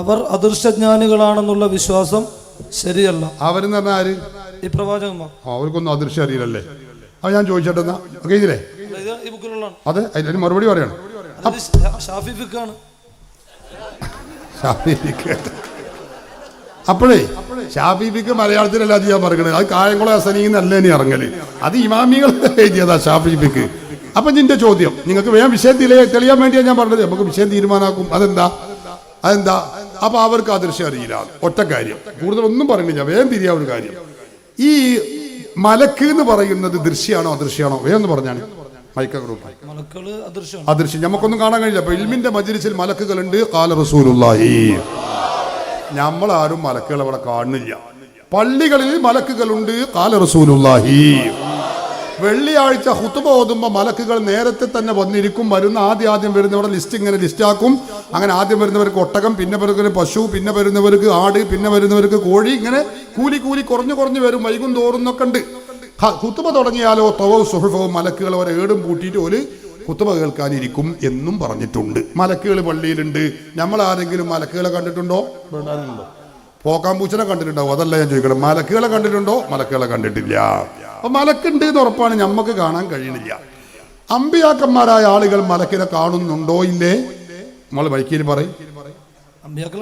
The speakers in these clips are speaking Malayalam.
അവർ അദൃശ്യജ്ഞാനികളാണെന്നുള്ള വിശ്വാസം ശരിയല്ല. അവരെന്ന് പറഞ്ഞാൽ ആര്? ഈ പ്രവാചകന്മാർ. അവർക്കൊന്നും അദൃശ്യം അറിയില്ലല്ലേ? അത് ഞാൻ ചോദിച്ചോട്ടെന്നാ കഴിഞ്ഞില്ലേ? അതെ, അതിന് മറുപടി പറയണം. അപ്പോഴേ ഷാഫിക്ക് മലയാളത്തിലല്ല അത് ഞാൻ പറയണത്, അത് കായംകുളം ഹസനീന്നല്ല ഇനി ഇറങ്ങല്, അത് ഇമാമികൾ എഴുതിയതാ ഷാഫിക്ക്. അപ്പൊ നിന്റെ ചോദ്യം നിങ്ങൾക്ക് വേഗം വിഷയം തെളിയാൻ വേണ്ടിയാണ് ഞാൻ പറഞ്ഞത്. നമുക്ക് വിഷയം തീരുമാനാക്കും. അതെന്താ? അപ്പൊ അവർക്ക് അദൃശ്യം അറിയില്ല. ഒറ്റ കാര്യം, കൂടുതലൊന്നും പറയുന്നില്ല, വേഗം തിരിയാ ഒരു കാര്യം. ഈ മലക്ക് എന്ന് പറയുന്നത് ദൃശ്യാണോ അദൃശ്യാണോ? വേഗം പറഞ്ഞാണ്. അദൃശ്യം നമുക്കൊന്നും കാണാൻ കഴിയില്ല. അപ്പൊ ഇൽമിന്റെ മജ്‌ലിസിൽ മലക്കുകളുണ്ട്. ഖാല റസൂലുള്ളാഹി. നമ്മളാരും മലക്കുകൾ അവിടെ കാണുന്നില്ല. പള്ളികളിൽ മലക്കുകളുണ്ട്. ഖാല റസൂലുള്ളാഹി. വെള്ളിയാഴ്ച ഖുതുബ ഓതുമ്പോൾ മലക്കുകൾ നേരത്തെ തന്നെ വന്നിരിക്കും. വരുന്ന ആദ്യം വരുന്നവരുടെ ലിസ്റ്റ് ഇങ്ങനെ ലിസ്റ്റാക്കും. അങ്ങനെ ആദ്യം വരുന്നവർക്ക് ഒട്ടകം, പിന്നെ വരുന്നവർക്ക് പശു, പിന്നെ വരുന്നവർക്ക് ആട്, പിന്നെ വരുന്നവർക്ക് കോഴി, ഇങ്ങനെ കൂലി കുറഞ്ഞു വരും. വൈകും തോറുന്നൊക്കെ ഉണ്ട്. ഖുതുബ തുടങ്ങിയാലോ തവവും സുഹുഫവും മലക്കുകൾ അവരെ ഏടും പൂട്ടിയിട്ട് ഒരു ഖുതുബ കേൾക്കാനിരിക്കും എന്നും പറഞ്ഞിട്ടുണ്ട്. മലക്കുകൾ പള്ളിയിലുണ്ട്. നമ്മൾ ആരെങ്കിലും മലക്കുകളെ കണ്ടിട്ടുണ്ടോ? പോക്കാൻ പൂച്ചനെ കണ്ടിട്ടുണ്ടോ? അതല്ല ഞാൻ ചോദിക്കണം. മലക്കുകളെ കണ്ടിട്ടുണ്ടോ? മലക്കുകളെ കണ്ടിട്ടില്ല. അപ്പൊ മലക്കുണ്ട് എന്ന് ഉറപ്പാണ്, ഞമ്മക്ക് കാണാൻ കഴിയണില്ല. അമ്പിയാക്കന്മാരായ ആളുകൾ മലക്കിനെ കാണുന്നുണ്ടോ ഇല്ലേ? നമ്മൾ വൈക്കീൽ പറയും. അമ്പിയാക്കൾ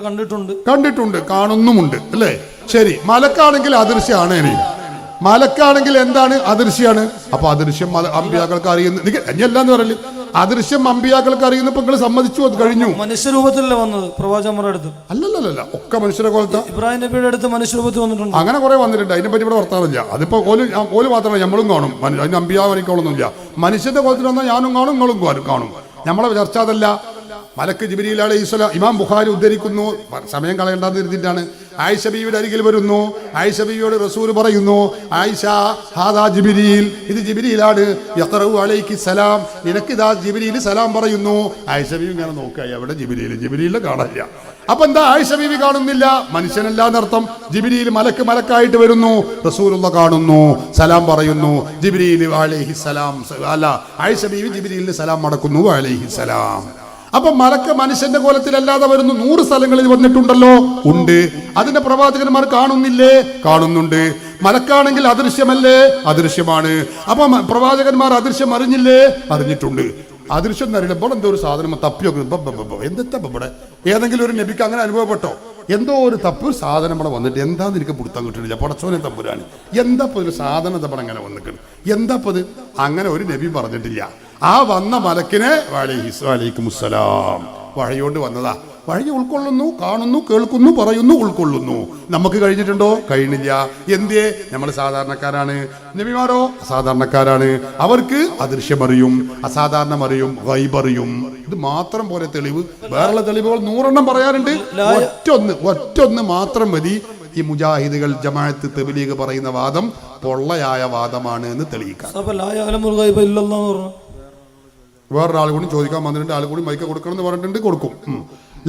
കണ്ടിട്ടുണ്ട്, കാണുന്നുമുണ്ട് അല്ലേ? ശരി, മലക്കാണെങ്കിൽ അദൃശ്യമാണ്. മലക്കാണെങ്കിൽ എന്താണ്? അദൃശ്യാണ്. അപ്പൊ അദൃശ്യം അമ്പിയാക്കൾക്ക് അറിയുന്നു എല്ലാന്ന് പറയല്. അദൃശ്യം അമ്പിയാക്കൾക്ക് അറിയുന്ന നിങ്ങൾ സമ്മതിച്ചു, അത് കഴിഞ്ഞു. മനുഷ്യരൂപത്തിലല്ലേ വന്നത് പ്രവാചകന്മാരുടെ അടുത്ത്? അല്ലല്ല, ഒക്കെ മനുഷ്യരെ കൊലത്ത. ഇബ്രാഹിം നബിയുടെ അടുത്ത് മനുഷ്യരൂപത്തിൽ വന്നിട്ടുണ്ട്. അങ്ങനെ കുറെ വന്നിട്ടുണ്ട്. അതിനെപ്പറ്റി ഇവിടെ വർത്താനമില്ല. അതിപ്പോ ഓല് മാത്രമല്ല, നമ്മളും കാണും. അതിന് അമ്പിയാ വരിക്കോളൊന്നുമില്ല. മനുഷ്യന്റെ കോലത്തിൽ വന്നാൽ ഞാനും കാണും, നിങ്ങളും കാണും. നമ്മളെ ചർച്ച അതല്ല. മലക്ക് ജിബ്രീൽ അലൈഹിസ്സലാം ഇമാം ബുഖാരി ഉദ്ധരിക്കുന്നു. സമയം കളയണ്ടെന്ന് കരുതിയിട്ടാണ്. ആയിഷ ബീവിയുടെ അരികിൽ വരുന്നു. ആയിഷ ബീവിയോട് റസൂൽ പറയുന്നു, ആയിഷ ഹാദാ ജിബ്രീൽ, ഇത് ജിബ്രീലാണ്. യഖറഉ അലൈക്കി സലാം, നിനക്കിതാ ജിബ്രീൽ സലാം പറയുന്നു. ആയിഷ ബീവി ഇങ്ങനെ നോക്കുക, എവിടെ ജിബ്രീലിനെ കാണാനില്ല. അപ്പൊ എന്താ ആയിഷ ബീവി കാണുന്നില്ല? മനുഷ്യനല്ല എന്നർത്ഥം. ജിബ്രീൽ മലക്കായിട്ട് വരുന്നു. റസൂലുള്ള കാണുന്നു, സലാം പറയുന്നു. ജിബ്രീൽ അലൈഹിസ്സലാം അല്ല, ആയിഷ ബീവി ജിബ്രീലിന് സലാം മടക്കുന്നു അലൈഹിസ്സലാം. അപ്പൊ മലക്ക് മനുഷ്യന്റെ കോലത്തിലല്ലാതെ വരുന്നു. 100 സ്ഥലങ്ങളിൽ വന്നിട്ടുണ്ടല്ലോ. ഉണ്ട്. അതിന്റെ പ്രവാചകന്മാർ കാണുന്നില്ലേ? കാണുന്നുണ്ട്. മലക്കാണെങ്കിൽ അദൃശ്യമല്ലേ? അദൃശ്യമാണ്. അപ്പൊ പ്രവാചകന്മാർ അദൃശ്യം അറിഞ്ഞില്ലേ? അറിഞ്ഞിട്ടുണ്ട്. അദൃശ്യം എന്നറിയുമ്പോൾ എന്തോ ഒരു സാധനം തപ്പിയൊക്കെ എന്താ ഇവിടെ ഏതെങ്കിലും ഒരു നബിക്ക് അങ്ങനെ അനുഭവപ്പെട്ടോ? എന്തോ ഒരു തപ്പ് സാധനം ഇവിടെ വന്നിട്ട് എന്താന്ന് എനിക്ക് പിടുത്തം കിട്ടണില്ല. പടച്ചോനെ തമ്പുരാണ്, എന്താ ഒരു സാധനം തപ്പട അങ്ങനെ വന്നിട്ടുണ്ട്, എന്താപ്പത്? അങ്ങനെ ഒരു നബി പറഞ്ഞിട്ടില്ല. ആ വന്ന മലക്കിനെ വഅലൈക്കുമുസ്സലാം വഹയോണ്ട് വന്നതാ. വഴി ഉൾക്കൊള്ളുന്നു, കാണുന്നു, കേൾക്കുന്നു, പറയുന്നു, ഉൾക്കൊള്ളുന്നു. നമുക്ക് കഴിഞ്ഞിട്ടുണ്ടോ? കഴിഞ്ഞില്ല. എന്തേ? നമ്മൾ സാധാരണക്കാരാണ്. നബിമാരോ അസാധാരണക്കാരാണ്. അവർക്ക് അദൃശ്യമറിയും, അസാധാരണമറിയും, ഗൈബറിയും. ഇത് മാത്രം പോലെ തെളിവ്. വേറെയുള്ള തെളിവുകൾ 100 പറയാനുണ്ട്. ഒറ്റൊന്ന് മാത്രം മതി. ഈ മുജാഹിദുകൾ, ജമാഅത്ത്, തബ്ലീഗ് പറയുന്ന വാദം പൊള്ളയായ വാദമാണ് എന്ന് തെളിയിക്കാം. വേറൊരാൾ കൂടി ചോദിക്കാൻ വന്നിട്ടുണ്ട്. ആൾ കൂടി മൈക്ക് കൊടുക്കണം എന്ന് പറഞ്ഞിട്ടുണ്ട്. കൊടുക്കും.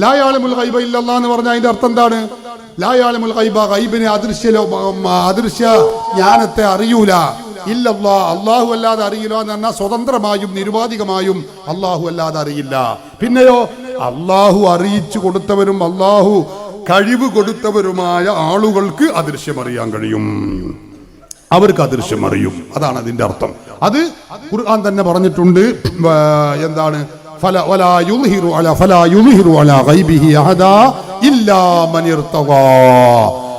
ലാ യഅലമുൽ ഗൈബ ഇല്ലല്ലാഹ് എന്ന് പറഞ്ഞാൽ അതിന്റെ അർത്ഥം എന്താണ്? ലാ യഅലമുൽ ഗൈബ, ഗൈബിനെ അദൃശ്യ ജ്ഞാനത്തെ അറിയൂല. ഇല്ലല്ലാഹ്, അല്ലാഹു അല്ലാതെ അറിയില്ല എന്ന് പറഞ്ഞാൽ സ്വതന്ത്രമായും നിരുപാധികമായും അല്ലാഹു അല്ലാതെ അറിയില്ല. പിന്നെയോ അല്ലാഹു അറിയിച്ചു കൊടുത്തവരും അല്ലാഹു കഴിവ് കൊടുത്തവരുമായ ആളുകൾക്ക് അദൃശ്യം അറിയാൻ കഴിയും. അവർക്ക് അദൃശ്യം അറിയും. അതാണ് അതിന്റെ അർത്ഥം. അത് ഖുർആൻ തന്നെ പറഞ്ഞിട്ടുണ്ട്. എന്താണ്? فلا يظهر على غيبه أحدا إلا من ارتضى.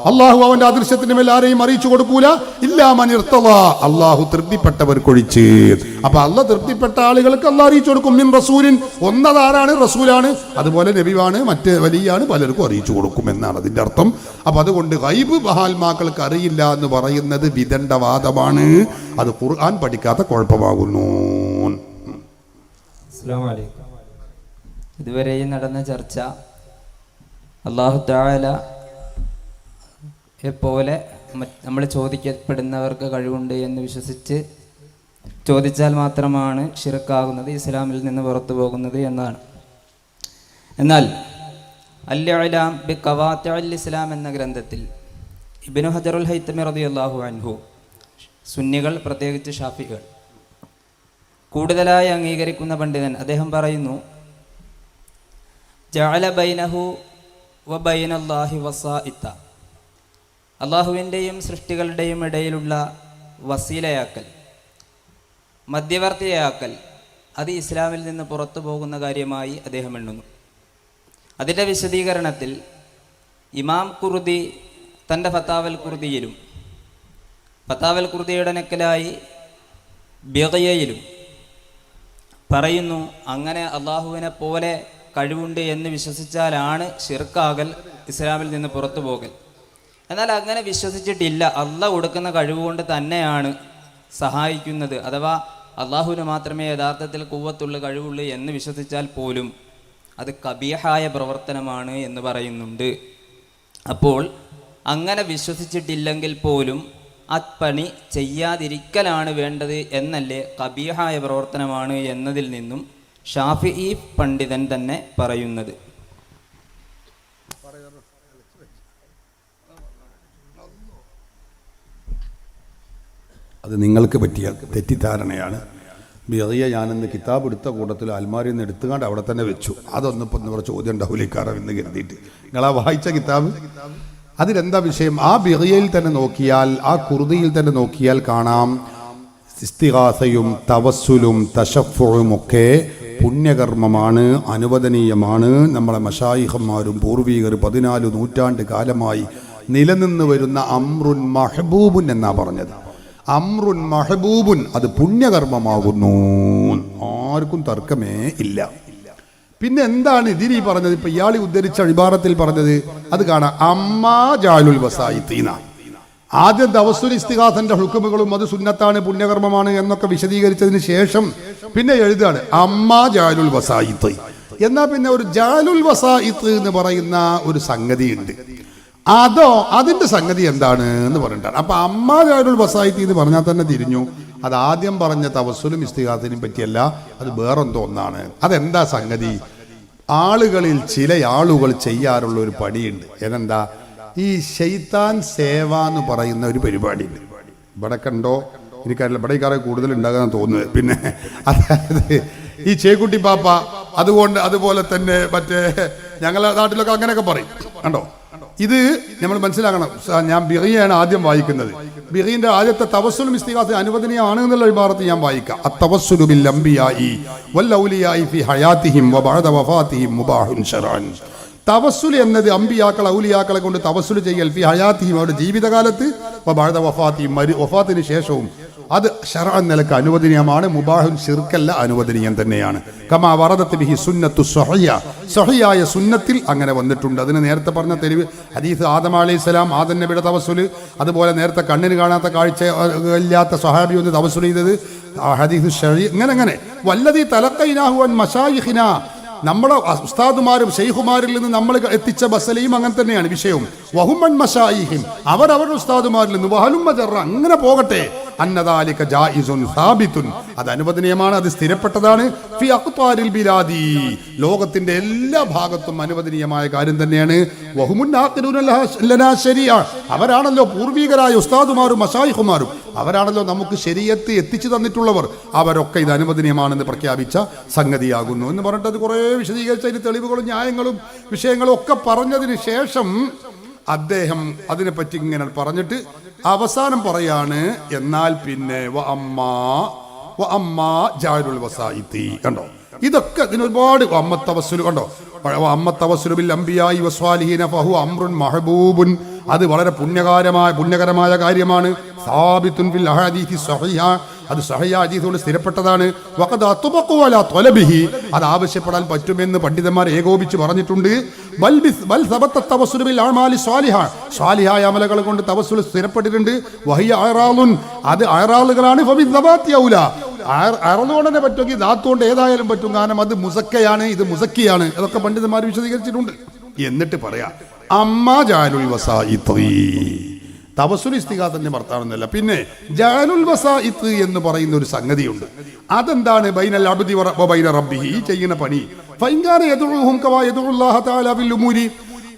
അള്ളാഹു അവന്റെ അദൃശ്യത്തിന് മേൽ ആരെയും അറിയിച്ചു കൊടുക്കൂല. ഇല്ലാ മൻ ഇർതദാ, അള്ളാഹു തൃപ്തിപ്പെട്ടവർക്കൊഴിച്ച്. അപ്പൊ അള്ളാഹ് തൃപ്തിപ്പെട്ട ആളുകൾക്ക് അള്ളാഹ് അറിയിച്ചു കൊടുക്കും. മിൻ റസൂലിൻ, ഒന്നതാരാണ്? റസൂലാണ്. അതുപോലെ നബിയാണ്, മറ്റേ വലിയാണ്, പലർക്കും അറിയിച്ചു കൊടുക്കും എന്നാണ് അതിന്റെ അർത്ഥം. അപ്പൊ അതുകൊണ്ട് ഗൈബ് മഹാത്മാക്കൾക്ക് അറിയില്ല എന്ന് പറയുന്നത് വിദണ്ഡവാദമാണ്. അത് ഖുർആൻ പഠിക്കാത്ത കുഴപ്പമാകുന്നു. അസ്സലാമു അലൈക്കും. ഇതുവരെയും നടന്ന ചർച്ച അല്ലാഹു തആല പോലെ നമ്മൾ ചോദിക്കപ്പെടുന്നവർക്ക് കഴിവുണ്ട് എന്ന് വിശ്വസിച്ച് ചോദിച്ചാൽ മാത്രമാണ് ശിർക്കാകുന്നത്, ഇസ്ലാമിൽ നിന്ന് പുറത്തു പോകുന്നത് എന്നാണ്. എന്നാൽ അൽ-ഇഅ്ലാം ബി ഖവാത്തിഉൽ ഇസ്ലാം എന്ന ഗ്രന്ഥത്തിൽ ഇബ്നു ഹജറുൽ ഹൈതമി റളിയല്ലാഹു അൻഹു, സുന്നികൾ പ്രത്യേകിച്ച് ഷാഫികൾ കൂടുതലായി അംഗീകരിക്കുന്ന പണ്ഡിതൻ, അദ്ദേഹം പറയുന്നു, ജഅല ബൈനഹു വബൈനല്ലാഹി വസായിത്ത, അള്ളാഹുവിൻ്റെയും സൃഷ്ടികളുടെയും ഇടയിലുള്ള വസീലയാക്കൽ, മധ്യവർത്തിയാക്കൽ, അത് ഇസ്ലാമിൽ നിന്ന് പുറത്തു പോകുന്ന കാര്യമായി അദ്ദേഹം എണ്ണുന്നു. അതിൻ്റെ വിശദീകരണത്തിൽ ഇമാം ഖുർദി തൻ്റെ ഫത്താവൽ ഖുർദിയിലും ഫത്താവൽ ഖുർദിയുടെ നക്കലായി ബിഗയയിലും പറയുന്നു, അങ്ങനെ അള്ളാഹുവിനെ പോലെ കഴിവുണ്ട് എന്ന് വിശ്വസിച്ചാലാണ് ശിർക്കാകൽ, ഇസ്ലാമിൽ നിന്ന് പുറത്തു പോകൽ. എന്നാൽ അങ്ങനെ വിശ്വസിച്ചിട്ടില്ല, അള്ളാഹ് കൊടുക്കുന്ന കഴിവുകൊണ്ട് തന്നെയാണ് സഹായിക്കുന്നത്, അഥവാ അള്ളാഹുവിന് മാത്രമേ യഥാർത്ഥത്തിൽ ഖുവ്വത്തുള്ള കഴിവുള്ളൂ എന്ന് വിശ്വസിച്ചാൽ പോലും അത് കബീഹായ പ്രവർത്തനമാണ് എന്ന് പറയുന്നുണ്ട്. അപ്പോൾ അങ്ങനെ വിശ്വസിച്ചിട്ടില്ലെങ്കിൽ പോലും പണി ചെയ്യാതിരിക്കലാണ് വേണ്ടത് എന്നല്ലേ കബീഹായ പ്രവർത്തനമാണ് എന്നതിൽ നിന്നും ഷാഫിഈ പണ്ഡിതൻ തന്നെ പറയുന്നത്. അത് നിങ്ങൾക്ക് പറ്റിയ തെറ്റിദ്ധാരണയാണ്. ബിഗിയ ഞാനിന്ന് കിതാബ് എടുത്ത കൂട്ടത്തിൽ അൽമാരിയിൽ നിന്ന് എടുത്തുകൊണ്ട് അവിടെ തന്നെ വെച്ചു. അതൊന്നും ഇപ്പം കുറച്ച് ചോദ്യം ഉണ്ടാവില്ലേക്കാരം എന്ന് കരുതിയിട്ട്. നിങ്ങളാ വായിച്ച കിതാബ് അതിലെന്താ വിഷയം? ആ ബിഗിയയിൽ തന്നെ നോക്കിയാൽ, ആ ഖുർദിയിൽ തന്നെ നോക്കിയാൽ കാണാം, ഇസ്തിഗാസയും തവസ്സുലും തശഫുഉം ഒക്കെ പുണ്യകർമ്മമാണ്, അനുവദനീയമാണ്. നമ്മളെ മശായിഖന്മാരും പൂർവീകർ 14 നൂറ്റാണ്ട് കാലമായി നിലനിന്ന് വരുന്ന അംറുൻ മഹബൂബുൻ എന്നാ പറഞ്ഞത്. അംറുൻ മഹബൂബുൻ, അത് പുണ്യകർമ്മമാകുന്നു, ആർക്കും തർക്കമേ ഇല്ല. പിന്നെ എന്താണ് ഇതിൽ പറഞ്ഞത്? ഇപ്പൊ ഇയാൾ ഉദ്ധരിച്ച ഇബാറത്തിൽ പറഞ്ഞത് അത് കാണാം, അമ്മാ ജാലുൽ വസായിത്തീന. ആദ്യം തവസ്സുൽ ഇസ്തിഗാസന്റെ ഹുക്കുമുകളും അത് സുന്നത്താണ്, പുണ്യകർമ്മമാണ് എന്നൊക്കെ വിശദീകരിച്ചതിന് ശേഷം പിന്നെ എഴുതാണ് അമ്മാ ജാലുൽ വസായിത്ത്. എന്നാ പിന്നെ ഒരു ജാലുൽ വസായിത്ത് എന്ന് പറയുന്ന ഒരു സംഗതി ഉണ്ട്, അതോ അതിന്റെ സംഗതി എന്താണ് എന്ന് പറഞ്ഞിട്ടാണ്. അപ്പൊ അമ്മാ ജാലുൽ വസായിത്ത് എന്ന് പറഞ്ഞാൽ തന്നെ തിരിഞ്ഞു, അത് ആദ്യം പറഞ്ഞ തവസ്സുലും ഇസ്തിഗാസനും പറ്റിയല്ല, അത് വേറെന്തോ ഒന്നാണ്. അതെന്താ സംഗതി? ആളുകളിൽ ചില ആളുകൾ ചെയ്യാറുള്ള ഒരു പണിയുണ്ട്. ഏതെന്താ? ഈ ശൈത്താൻ സേവ എന്ന് പറയുന്ന ഒരു പരിപാടിയുണ്ട്. ഇവിടെ കണ്ടോ എനിക്കറിയില്ല, ഇവിടെ ഈ കൂടുതൽ ഉണ്ടാകാൻ തോന്നുന്നത്. പിന്നെ അതായത് ഈ ചേക്കുട്ടി പാപ്പ, അതുപോലെ തന്നെ മറ്റേ ഞങ്ങളെ നാട്ടിലൊക്കെ അങ്ങനെയൊക്കെ പറയും. കണ്ടോ, ഇത് നമ്മൾ മനസ്സിലാക്കണം. ഞാൻ ബിഗിയാണ് ആദ്യം വായിക്കുന്നത്. ബിഗിന്റെ ആദ്യത്തെ തവസ്സുലും ഇസ്തിഗാസയും അനുവദനീയമാണ് എന്നുള്ള ഇബാറത്ത് ഞാൻ വായിക്കാം. അത്തവസ്സുലു ബിൽ അംബിയാഇ വൽ ഔലിയാഇ ഫി ഹയാതിഹിം വബഅദ വഫാതിഹിം മുബാഹുൻ ശർഅൻ. തവസ്സുൽ എന്നത് അംബിയാക്കൾ ഔലിയാക്കളെ കൊണ്ട് തവസ്സുൽ ചെയ്യൽ ഫി ഹയാതിഹിം, അവരുടെ ജീവിതകാലത്ത്, വബഅദ വഫാതിഹിം, വഫാത്തിന് ശേഷവും, അത് ശർഅൻ നിലക്ക് അനുവദനീയമാണ്. മുബാഹുൻ ശിർക്കല്ല, അനുവദനീയം തന്നെയാണ്. കമാ വറദത്ത് ബിഹി സുന്നത്തു സ്വഹിയ, സ്വഹിയായ സുന്നത്തിൽ അങ്ങനെ വന്നിട്ടുണ്ട്. അതിന് നേരത്തെ പറഞ്ഞ തെളിവ് ഹദീസ് ആദം അലൈഹിസ്സലാം, ആദം നബിയുടെ തവസ്സുല്, അതുപോലെ നേരത്തെ കണ്ണിന് കാണാത്ത കാഴ്ച ഇല്ലാത്ത സ്വഹാബി ഒന്ന് തവസ്സുൽ ചെയ്തത്, ഹദീസ് ശരീ, അങ്ങനെ വല്ലദീ തലഖൈനാഹു അൻ മശായിഖിനാ, നമ്മുടെ ഉസ്താദുമാരും ഷെയ്ഖുമാരിൽ നിന്ന് നമ്മൾ എത്തിച്ച ബസലയും അങ്ങനെ തന്നെയാണ് വിഷയവും. വഹുമൻ മശായിഹിം, അവരവരുടെ ഉസ്താദുമാരിൽ നിന്ന്, വഹലും മജറ, അങ്ങനെ പോകട്ടെ. അന്നദാലിക ജായിസുൻ സാബിതുൻ, അത് അനുവദനീയമാണ്, അത് സ്ഥിരപ്പെട്ടതാണ്. ഫി അഖ്താരിൽ ബിലാദി, ലോകത്തിന്റെ എല്ലാ ഭാഗത്തും അനുവദനീയമായ കാര്യം തന്നെയാണ്. വഹുമുൻ ആഖിലൂന ലനാ ശരീഅ, അവരാണല്ലോ പൂർവികരായ ഉസ്താദുമാരും മശായിഖുമാരും, അവരാണല്ലോ നമുക്ക് ശരീഅത്ത് എത്തിച്ചു തന്നിട്ടുള്ളവർ, അവരൊക്കെ ഇത് അനുവദനീയമാണെന്ന് പ്രഖ്യാപിച്ച സംഗതിയാകുന്നു എന്ന് പറഞ്ഞിട്ട് അത് കുറേ വിശദീകരിച്ച അതിന് തെളിവുകളും ന്യായങ്ങളും വിഷയങ്ങളും ഒക്കെ പറഞ്ഞതിന് ശേഷം അദ്ദേഹം അതിനെപ്പറ്റി ഇങ്ങനെ പറഞ്ഞിട്ട് അവസാനം പറയാണ്, എന്നാൽ പിന്നെ ജാലുൽ വസായിത്തി. കണ്ടോ, ഇതൊക്കെ ഇതിന് ഒരുപാട് അമ്മത്തവസ്സുല് കണ്ടോ, അമ്മത്തവസ്സുലു ബിൽ അംബിയാഇ വസ്വാലിഹീന ഫഹുവ അംറുൻ മഹബൂബുൻ, അത് വളരെ പുണ്യകരമായ കാര്യമാണ്. സാബിത്തുൻ ഫിൽ അഹാദീസി സ്വഹീഹ, അത് സ്വഹീഹ ഹദീസ് കൊണ്ട് സ്ഥിരപ്പെട്ടതാണ്. വഖദ് അത്ബഖു അലാ ത്വലബിഹി, അത് ആവശ്യപ്പെടാൻ പറ്റുമെന്ന് പണ്ഡിതന്മാർ ഏകോപിച്ച് പറഞ്ഞിട്ടുണ്ട്. ബൽ സബത്ത തവസ്സുലു ബിൽ അഅമാലി സ്വാലിഹ, സ്വാലിഹായ അമലുകൾ കൊണ്ട് തവസ്സുൽ സ്ഥിരപ്പെട്ടിട്ടുണ്ട്. വഹിയ അഅറാളുൻ, അത് അഅറാളുകളാണ്. ഫബി ദബാത്തി ഔല, അറളുകൊണ്ട് തന്നെ പറ്റുമെങ്കിൽ ധാത്തുകൊണ്ട് ഏതായാലും പറ്റും, കാരണം അത് മുസക്കയാണ്, ഇത് മുസക്കിയാണ്. അതൊക്കെ പണ്ഡിതന്മാർ വിശദീകരിച്ചിട്ടുണ്ട്. എന്നിട്ട് പറയാ അമ്മാ ജാലുൽ വസായിത്തി, തവസ്സുൽ ഇസ്തിഗാസന്റെ ഭർത്താവെന്നല്ല, പിന്നെ ജാലുൽ വസായിത്ത് എന്ന് പറയുന്ന ഒരു സംഗതിയുണ്ട്. അതെന്താണ്? ബൈനൽ അബ്ദി വ ബൈന റബ്ബിഹി, ഈ ചെയ്യുന്ന പണി. ഫഇൻകാന യദഉഹും കമാ യദഉല്ലാഹു തആല ബിൽ ഉമൂരി,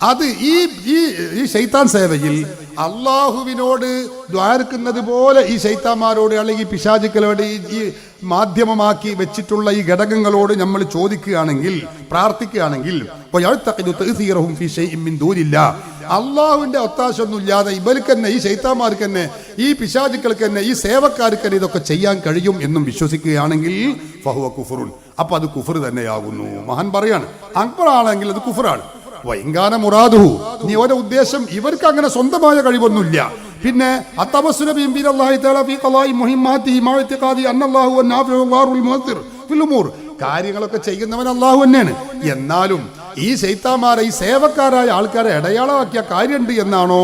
അത് ഈ ശൈത്താൻ സേവയിൽ അള്ളാഹുവിനോട് ദ്വാരക്കുന്നത് പോലെ ഈ ശൈത്താന്മാരോട് അല്ലെങ്കിൽ പിശാചുക്കളോട് ഈ മാധ്യമമാക്കി വെച്ചിട്ടുള്ള ഈ ഘടകങ്ങളോട് നമ്മൾ ചോദിക്കുകയാണെങ്കിൽ, പ്രാർത്ഥിക്കുകയാണെങ്കിൽ അള്ളാഹുവിന്റെ ഒത്താശ ഒന്നുമില്ലാതെ ഇവർക്ക് തന്നെ, ഈ ശൈത്താന്മാർക്ക് തന്നെ, ഈ പിശാചുക്കൾക്ക് തന്നെ, ഈ സേവക്കാർക്ക് തന്നെ ഇതൊക്കെ ചെയ്യാൻ കഴിയും എന്നും വിശ്വസിക്കുകയാണെങ്കിൽ ഫഹുവ കുഫറുൻ, അപ്പൊ അത് കുഫർ തന്നെയാകുന്നു. മഹാൻ പറയാണ്, അക്ബറാണെങ്കിൽ അത് കുഫറാണ്. വൈങ്കാന മുറാദുഹു, നീ ഓരോ ഉദ്ദേശം, ഇവർക്ക് അങ്ങനെ സ്വന്തമായ കഴിവൊന്നുമില്ല. പിന്നെ കാര്യങ്ങളൊക്കെ ചെയ്യുന്നവൻ അള്ളാഹു തന്നെയാണ്. എന്നാലും ഈ ശൈത്താന്മാരെ, ഈ സേവക്കാരായ ആൾക്കാരെ ഇടയാളമാക്കിയ കാര്യമുണ്ട് എന്നാണോ?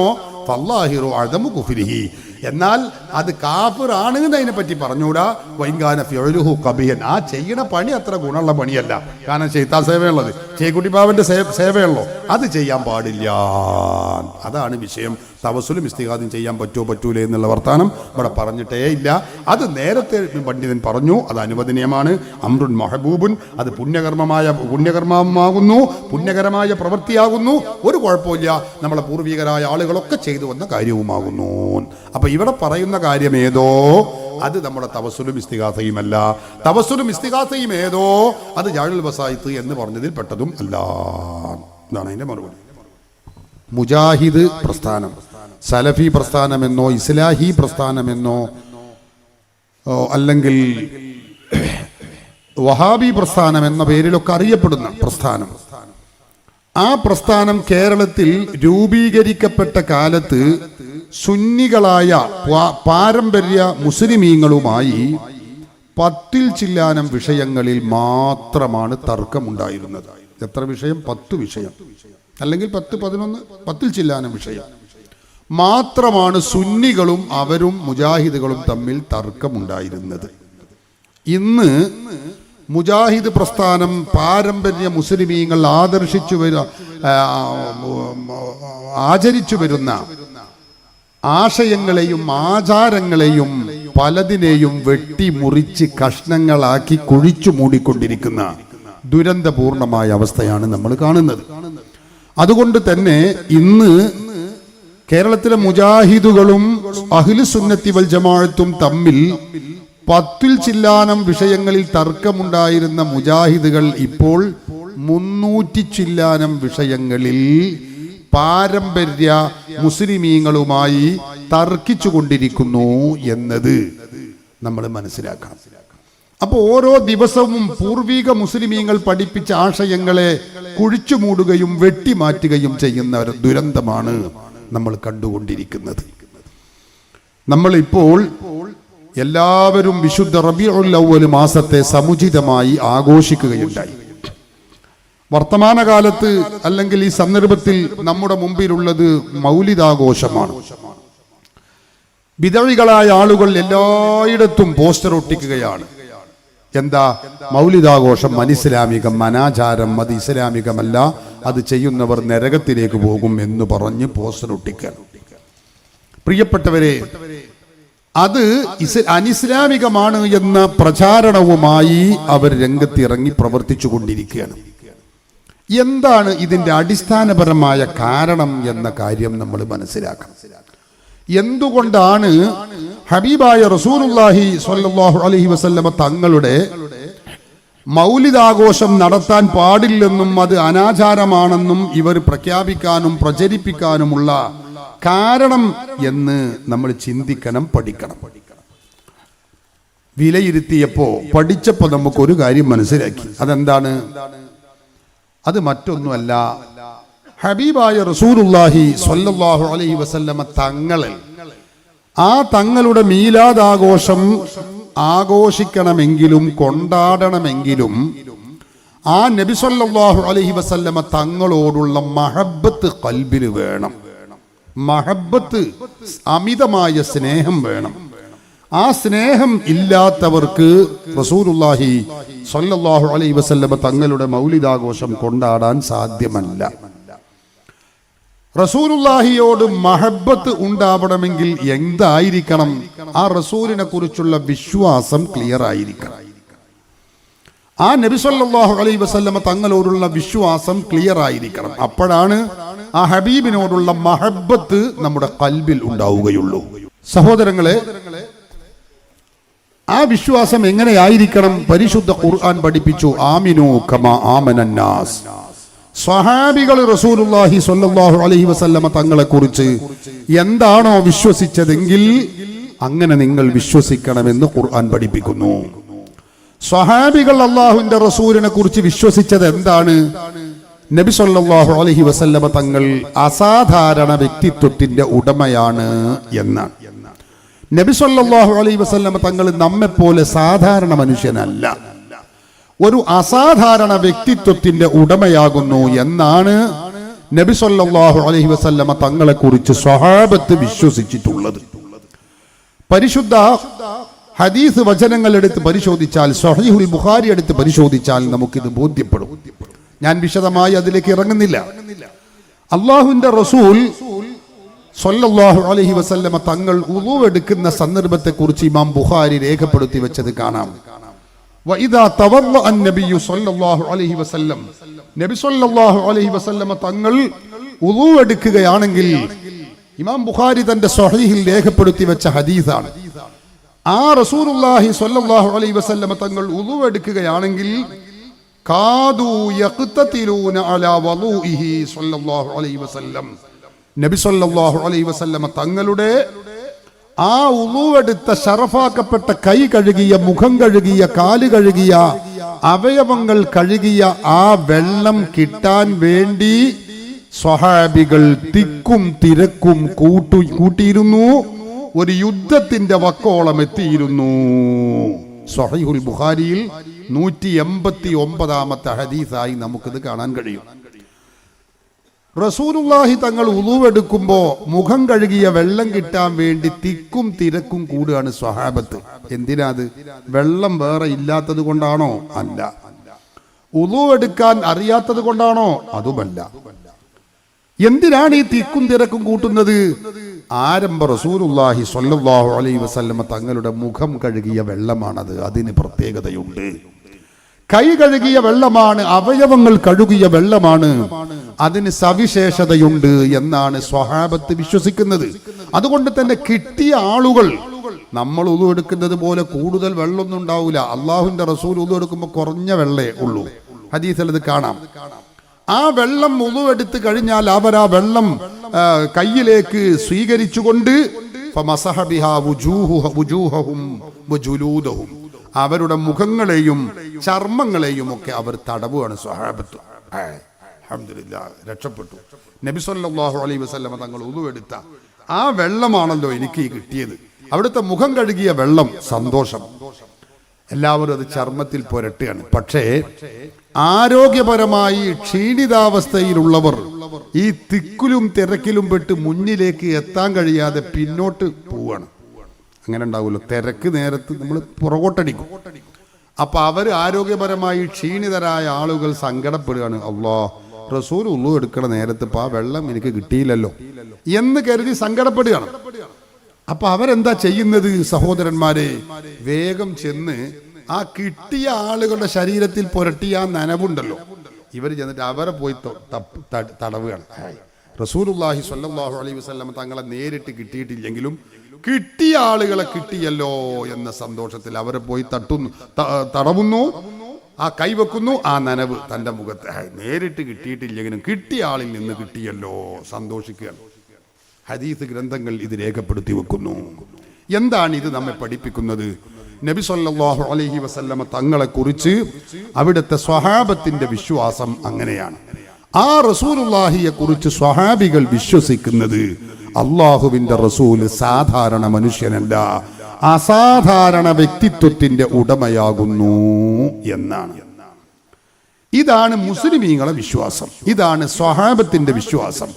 ഫല്ലാഹിറു അദമു കുഫ്രിഹി, എന്നാൽ അത് കാഫിറാണ് എന്നതിനെ പറ്റി പറഞ്ഞൂടാ. വൈങ്കാന ഫിഉലുഹു ഖബീഹൻ, ആ ചെയ്യണ പണി അത്ര ഗുണമുള്ള പണിയല്ല. കാരണം ശൈത്താൻ സേവയുള്ളത്, ചേക്കുട്ടി ബാബന്റെ സേവയുള്ളോ, അത് ചെയ്യാൻ പാടില്ല. അതാണ് വിഷയം. തവസ്സുലും ഇസ്തിഗാസും ചെയ്യാൻ പറ്റുമോ പറ്റൂലേ എന്നുള്ള വർത്താനം ഇവിടെ പറഞ്ഞിട്ടേ ഇല്ല. അത് നേരത്തെ പണ്ഡിതൻ പറഞ്ഞു, അത് അനുവദനീയമാണ്. അംറുൻ മഹബൂബുൻ, അത് പുണ്യകർമ്മമാകുന്നു, പുണ്യകരമായ പ്രവൃത്തിയാകുന്നു. ഒരു കുഴപ്പമില്ല, നമ്മളെ പൂർവികരായ ആളുകളൊക്കെ ചെയ്തു വന്ന കാര്യവുമാകുന്നു. അപ്പൊ ഇവിടെ പറയുന്ന കാര്യം ഏതോ അത് നമ്മുടെ തവസ്സുലും ഇസ്തിഗാസയുമല്ല. തവസ്സുലും ഇസ്തിഗാസയും ഏതോ അത് ജഅലുൽ വസായിത്ത് എന്ന് പറഞ്ഞതിൽ പെട്ടതും അല്ല. ഇതാണ് അതിന്റെ മറുപടി. മുജാഹിദ് പ്രസ്ഥാനം, സലഫി പ്രസ്ഥാനമെന്നോ ഇസ്ലാഹി പ്രസ്ഥാനമെന്നോ അല്ലെങ്കിൽ വഹാബി പ്രസ്ഥാനം എന്ന പേരിലൊക്കെ അറിയപ്പെടുന്ന പ്രസ്ഥാനം, ആ പ്രസ്ഥാനം കേരളത്തിൽ രൂപീകരിക്കപ്പെട്ട കാലത്ത് സുന്നികളായ പാരമ്പര്യ മുസ്ലിമീങ്ങളുമായി 10 ചില്ലാനം വിഷയങ്ങളിൽ മാത്രമാണ് തർക്കമുണ്ടായിരുന്നത്. എത്ര വിഷയം? 10 വിഷയം, അല്ലെങ്കിൽ 10, 11, 10 ചില്ലാനം വിഷയം മാത്രമാണ് സുന്നികളും അവരും മുജാഹിദുകളും തമ്മിൽ തർക്കമുണ്ടായിരുന്നത്. ഇന്ന് മുജാഹിദ് പ്രസ്ഥാനം പാരമ്പര്യ മുസ്ലിമീങ്ങൾ ആചരിച്ചു വരുന്ന ആശയങ്ങളെയും ആചാരങ്ങളെയും പലതിനെയും വെട്ടിമുറിച്ച് കഷ്ണങ്ങളാക്കി കുഴിച്ചു മൂടിക്കൊണ്ടിരിക്കുന്ന ദുരന്തപൂർണമായ അവസ്ഥയാണ് നമ്മൾ കാണുന്നത്. അതുകൊണ്ട് തന്നെ ഇന്ന് കേരളത്തിലെ മുജാഹിദുകളും അഹ്ലു സുന്നത്തി വൽ ജമാഅത്തും തമ്മിൽ 10 ചില്ലാനം വിഷയങ്ങളിൽ തർക്കമുണ്ടായിരുന്ന മുജാഹിദുകൾ ഇപ്പോൾ 300 ചില്ലാനം വിഷയങ്ങളിൽ പാരമ്പര്യ മുസ്ലിമീങ്ങളുമായി തർക്കിച്ചു കൊണ്ടിരിക്കുന്നു എന്നത് നമ്മൾ മനസ്സിലാക്കണം. അപ്പോൾ ഓരോ ദിവസവും പൂർവിക മുസ്ലിമീങ്ങൾ പഠിപ്പിച്ച ആശയങ്ങളെ കുഴിച്ചു മൂടുകയും വെട്ടിമാറ്റുകയും ചെയ്യുന്ന ഒരു ദുരന്തമാണ് നമ്മൾ കണ്ടുകൊണ്ടിരിക്കുന്നത്. നമ്മളിപ്പോൾ എല്ലാവരും വിശുദ്ധ റബീഉൽ അവ്വൽ മാസത്തെ സമുചിതമായി ആഘോഷിക്കുകയുണ്ടായി. വർത്തമാനകാലത്ത് അല്ലെങ്കിൽ ഈ സന്ദർഭത്തിൽ നമ്മുടെ മുമ്പിലുള്ളത് മൗലിദാഘോഷമാണ്. ബിദഈകളായ ആളുകൾ എല്ലായിടത്തും പോസ്റ്റർ ഒട്ടിക്കുകയാണ്. എന്താ? മൗലിദാഘോഷം അനിസ്ലാമികം, അനാചാരം, അത് ഇസ്ലാമികമല്ല, അത് ചെയ്യുന്നവർ നരകത്തിലേക്ക് പോകും എന്ന് പറഞ്ഞ് പോസ്റ്റർ ഒട്ടിക്കുക. പ്രിയപ്പെട്ടവരെ, അത് അനിസ്ലാമികമാണ് എന്ന പ്രചാരണവുമായി അവർ രംഗത്തിറങ്ങി പ്രവർത്തിച്ചു കൊണ്ടിരിക്കുകയാണ്. എന്താണ് ഇതിന്റെ അടിസ്ഥാനപരമായ കാരണം എന്ന കാര്യം നമ്മൾ മനസ്സിലാക്കണം. എന്തുകൊണ്ടാണ് ഹബീബായ റസൂലുള്ളാഹി സ്വല്ലല്ലാഹു അലൈഹി വസല്ലമ തങ്ങളുടെ മൗലിദാഘോഷം നടത്താൻ പാടില്ലെന്നും അത് അനാചാരമാണെന്നും ഇവർ പ്രഖ്യാപിക്കാനും പ്രചരിപ്പിക്കാനുമുള്ള കാരണം എന്ന് നമ്മൾ ചിന്തിക്കണം, പഠിക്കണം. പഠിച്ചപ്പോ നമുക്കൊരു കാര്യം മനസ്സിലാക്കി. അതെന്താണ്? അത് മറ്റൊന്നുമല്ല, ഹബീബായ റസൂലുള്ളാഹി സ്വല്ലല്ലാഹു അലൈഹി വസല്ലമ തങ്ങളെ, ആ തങ്ങളുടെ മീലാദ് ആഘോഷം ആഘോഷിക്കണമെങ്കിലും കൊണ്ടാടണമെങ്കിലും ആ നബി സല്ലല്ലാഹു അലൈഹി വസല്ലമ തങ്ങളോടുള്ള മഹബ്ബത്ത് ഖൽബിൽ വേണം. മഹബ്ബത്ത്, അമിതമായ സ്നേഹം വേണം. ആ സ്നേഹം ഇല്ലാത്തവർക്ക് റസൂലുള്ളാഹി സ്വല്ലല്ലാഹു അലൈഹി വസല്ലമ തങ്ങളുടെ മൗലിദാഘോഷം കൊണ്ടാടാൻ സാധ്യമല്ല. റസൂലുള്ളാഹിയോട് മഹബ്ബത്ത് ഉണ്ടാവണമെങ്കിൽ എന്തായിരിക്കണം? ആ റസൂലിനെ കുറിച്ചുള്ള വിശ്വാസം ക്ലിയർ ആയിരിക്കണം. ആ നബി സല്ലല്ലാഹു അലൈഹി വസല്ലമ തങ്ങളോടുള്ള വിശ്വാസം ക്ലിയർ ആയിരിക്കണം. അപ്പോഴാണ് ആ ഹബീബിനോടുള്ള മഹബത്ത് നമ്മുടെ ഖൽബിൽ ഉണ്ടാവുകയുള്ളൂ. സഹോദരങ്ങളെ, ആ വിശ്വാസം എങ്ങനെയായിരിക്കണം? പരിശുദ്ധ ഖുർആൻ പഠിപ്പിച്ചു, ആമിനു കമാ ആമനന്നാസ്. സ്വഹാബികൾ റസൂലുള്ളാഹി സ്വല്ലല്ലാഹു അലൈഹി വസല്ലമ തങ്ങളെ കുറിച്ച് എന്താണോ വിശ്വസിച്ചതെങ്കിൽ അങ്ങനെ നിങ്ങൾ വിശ്വസിക്കണമെന്ന് ഖുർആൻ പഠിപ്പിക്കുന്നു. സ്വഹാബികൾ അല്ലാഹുവിന്റെ റസൂലിനെ കുറിച്ച് വിശ്വസിച്ചത് എന്താണ്? നബി സല്ലല്ലാഹു അലൈഹി വസല്ലമ തങ്ങൾ അസാധാരണ വ്യക്തിത്വത്തിന്റെ ഉടമയാണ് എന്നാണ്. നബി സല്ലല്ലാഹു അലൈഹി വസല്ലമ തങ്ങൾ നമ്മെപ്പോലെ സാധാരണ മനുഷ്യനല്ല, ഒരു അസാധാരണ വ്യക്തിത്വത്തിന്റെ ഉടമയാകുന്നു എന്നാണ് നബി സല്ലല്ലാഹു അലൈഹി വസല്ലമ തങ്ങളെ കുറിച്ച് സ്വഹാബത്ത് വിശ്വസിച്ചിട്ടുള്ളത്. പരിശുദ്ധ ഹദീസ് വചനങ്ങൾ എടുത്ത് പരിശോധിച്ചാൽ, സ്വഹീഹുൽ ബുഖാരി എടുത്ത് പരിശോധിച്ചാൽ നമുക്കിത് ബോധ്യപ്പെടും. ഞാൻ വിശദമായി അതിലേക്ക് ഇറങ്ങുന്നില്ല. അല്ലാഹുവിന്റെ റസൂൽ സ്വല്ലല്ലാഹു അലൈഹി വസല്ലമ തങ്ങൾ വുളു എടുക്കുന്ന സന്ദർഭത്തെ കുറിച്ച് ഇമാം ബുഖാരി രേഖപ്പെടുത്തി വെച്ചത് കാണാം. വഇദാ തവല്ലഅ അൻ-നബിയ്യു സ്വല്ലല്ലാഹു അലൈഹി വസല്ലം, നബി സ്വല്ലല്ലാഹു അലൈഹി വസല്ലമ തങ്ങൾ വുളു എടുക്കുകയാണെങ്കിൽ, ഇമാം ബുഖാരി തന്റെ സ്വഹീഹിൽ രേഖപ്പെടുത്തി വെച്ച ഹദീസാണ്. ആ റസൂലുള്ളാഹി സ്വല്ലല്ലാഹു അലൈഹി വസല്ലമ തങ്ങൾ വുളു എടുക്കുകയാണെങ്കിൽ കാദു യഖ്തതിലൂന അലാ വളുഇഹി സ്വല്ലല്ലാഹു അലൈഹി വസല്ലം, നബി സല്ലല്ലാഹു അലൈഹി വസല്ലമ തങ്ങളുടെ ആ വുളു എടുത്ത ശറഫാക്കപ്പെട്ട കൈ കഴുകിയ, മുഖം കഴുകിയ, കാല് കഴുകിയ, അവയവങ്ങൾ കഴുകിയ ആ വെള്ളം കിട്ടാൻ വേണ്ടി സ്വഹാബികൾ തിക്കും തിരക്കും കൂട്ടിയിരുന്നു. ഒരു യുദ്ധത്തിന്റെ വക്കോളം എത്തിയിരുന്നു. സ്വഹീഹുൽ ബുഖാരിയിൽ 189 ഹദീസായി നമുക്കിത് കാണാൻ കഴിയും. റസൂലുള്ളാഹി തങ്ങൾ വുളു എടുക്കുമ്പോ മുഖം കഴുകിയ വെള്ളം കിട്ടാൻ വേണ്ടി തിക്കും തിരക്കും കൂടുകയാണ് സ്വഹാബത്ത്. എന്തിനാത്? വെള്ളം വേറെ ഇല്ലാത്തത് കൊണ്ടാണോ? അല്ല. വുളു എടുക്കാൻ അറിയാത്തത് കൊണ്ടാണോ? അതുമല്ല. എന്തിനാണ് ഈ തിക്കും തിരക്കും കൂട്ടുന്നത്? ആരംഭ റസൂലുള്ളാഹി സ്വല്ലല്ലാഹു അലൈഹി വസല്ലമ തങ്ങളുടെ മുഖം കഴുകിയ വെള്ളമാണത്. അതിന് പ്രത്യേകതയുണ്ട്. കൈ കഴുകിയ വെള്ളമാണ്, അവയവങ്ങൾ കഴുകിയ വെള്ളമാണ്, അതിന് സവിശേഷതയുണ്ട് എന്നാണ് സ്വഹാബത്ത് വിശ്വസിക്കുന്നത്. അതുകൊണ്ട് തന്നെ കിട്ടിയ ആളുകൾ, നമ്മൾ ഉളു എടുക്കുന്നത് പോലെ കൂടുതൽ വെള്ളമൊന്നും ഉണ്ടാവില്ല. അള്ളാഹുവിന്റെ റസൂൽ ഉളു എടുക്കുമ്പോൾ കുറഞ്ഞ വെള്ളേ ഉള്ളൂ. ഹദീസിൽ ഇത് കാണാം. ആ വെള്ളം ഉളു എടുത്തു കഴിഞ്ഞാൽ അവർ ആ വെള്ളം കയ്യിലേക്ക് സ്വീകരിച്ചുകൊണ്ട് ഫമസഹ ബിഹാ വുജൂഹഹും വജുലൂദഹും, അവരുടെ മുഖങ്ങളെയും ചർമ്മങ്ങളെയും ഒക്കെ അവർ തടവുകയാണ് സ്വഹാബത്ത്. അൽഹംദുലില്ലാഹ്, രക്ഷപ്പെട്ടു. നബി സല്ലല്ലാഹു അലൈഹി വസല്ലമ തങ്ങൾ വുളു എടുത്ത ആ വെള്ളമാണല്ലോ എനിക്ക് കിട്ടിയത്. അവിടുത്തെ മുഖം കഴുകിയ വെള്ളം, സന്തോഷം. എല്ലാവരും അത് ചർമ്മത്തിൽ പുരട്ടുകയാണ്. പക്ഷേ ആരോഗ്യപരമായി ക്ഷീണിതാവസ്ഥയിലുള്ളവർ ഈ തിക്കിലും തിരക്കിലും പെട്ട് മുന്നിലേക്ക് എത്താൻ കഴിയാതെ പിന്നോട്ട് പോവാണ്. അങ്ങനെ ഉണ്ടാവുമല്ലോ, തിരക്ക് നേരത്ത് നമ്മൾ പുറകോട്ടടിക്കും. അപ്പൊ അവർ ആരോഗ്യപരമായി ക്ഷീണിതരായ ആളുകൾ സങ്കടപ്പെടുകയാണ്. അല്ലാഹ്, റസൂൽ വുളു എടുക്കണ നേരത്ത് ആ വെള്ളം എനിക്ക് കിട്ടിയില്ലല്ലോ എന്ന് കരുതി സങ്കടപ്പെടുകയാണ്. അപ്പൊ അവരെന്താ ചെയ്യുന്നത്? സഹോദരന്മാരെ, വേഗം ചെന്ന് ആ കിട്ടിയ ആളുകളുടെ ശരീരത്തിൽ പുരട്ടിയ ആ നനവുണ്ടല്ലോ, ഇവർ ചെന്നിട്ട് അവരെ പോയി തടവുകയാണ്. റസൂലുള്ളാഹി സ്വല്ലല്ലാഹു അലൈഹി വസല്ലം തങ്ങളെ നേരിട്ട് കിട്ടിയിട്ടില്ലെങ്കിലും കിട്ടിയ ആളുകളെ കിട്ടിയല്ലോ എന്ന സന്തോഷത്തിൽ അവരെ പോയി തടവുന്നു, ആ കൈവെക്കുന്നു, ആ നനവ് തന്റെ മുഖത്ത്. നേരിട്ട് കിട്ടിയിട്ടില്ലെങ്കിലും കിട്ടിയ ആളിൽ നിന്ന് കിട്ടിയല്ലോ, സന്തോഷിക്കുകയാണ്. ഹദീസ് ഗ്രന്ഥങ്ങൾ ഇത് രേഖപ്പെടുത്തി വെക്കുന്നു. എന്താണ് ഇത് നമ്മെ പഠിപ്പിക്കുന്നത്? നബി സല്ലല്ലാഹു അലൈഹി വസല്ലമ തങ്ങളെ കുറിച്ച് അവിടുത്തെ സ്വഹാബത്തിന്റെ വിശ്വാസം അങ്ങനെയാണ്. ആ റസൂലുള്ളാഹിയെ കുറിച്ച് സ്വഹാബികൾ വിശ്വസിക്കുന്നത് അള്ളാഹുവിന്റെ റസൂല് സാധാരണ മനുഷ്യനല്ല, അസാധാരണ വ്യക്തിത്വത്തിന്റെ ഉടമയാകുന്നു എന്നാണ്. ഇതാണ് മുസ്ലിമീങ്ങളെ വിശ്വാസം, ഇതാണ് സ്വഹാബത്തിന്റെ വിശ്വാസം.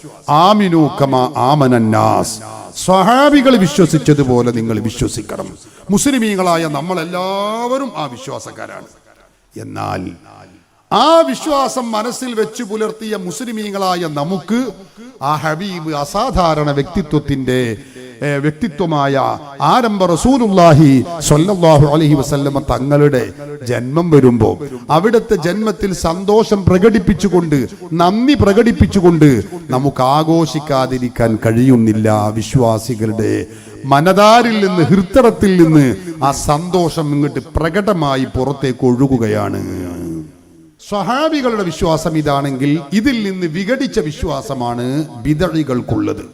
ആമിനു കമാ ആമനന്നാസ്, സ്വഹാബികൾ വിശ്വസിച്ചതുപോലെ നിങ്ങൾ വിശ്വസിക്കണം. മുസ്ലിമീങ്ങളായ നമ്മളെല്ലാവരും ആ വിശ്വാസക്കാരാണ്. എന്നാൽ ആ വിശ്വാസം മനസ്സിൽ വെച്ച് പുലർത്തിയ മുസ്ലിമീങ്ങളായ നമുക്ക് ആ ഹബീബ് അസാധാരണ വ്യക്തിത്വത്തിന്റെ വ്യക്തിത്വമായ ആരംഭ റസൂലുള്ളാഹി സ്വല്ലല്ലാഹു അലൈഹി വസല്ലമ തങ്ങളുടെ ജന്മം വരുമ്പോൾ അവിടുത്തെ ജന്മത്തിൽ സന്തോഷം പ്രകടിപ്പിച്ചുകൊണ്ട്, നന്ദി പ്രകടിപ്പിച്ചുകൊണ്ട് നമുക്ക് ആഘോഷിക്കാതിരിക്കാൻ കഴിയുന്നില്ല. വിശ്വാസികളുടെ മനതാരിൽ നിന്ന്, ഹൃദയത്തിൽ നിന്ന് ആ സന്തോഷം ഇങ്ങോട്ട് പ്രകടമായി പുറത്തേക്ക് ഒഴുകുകയാണ്. സ്വഹാബികളുടെ വിശ്വാസം ഇതാണെങ്കിൽ ഇതിൽ നിന്ന് വിഘടിച്ച വിശ്വാസമാണ് ബിദഈകൾക്കുള്ളത്.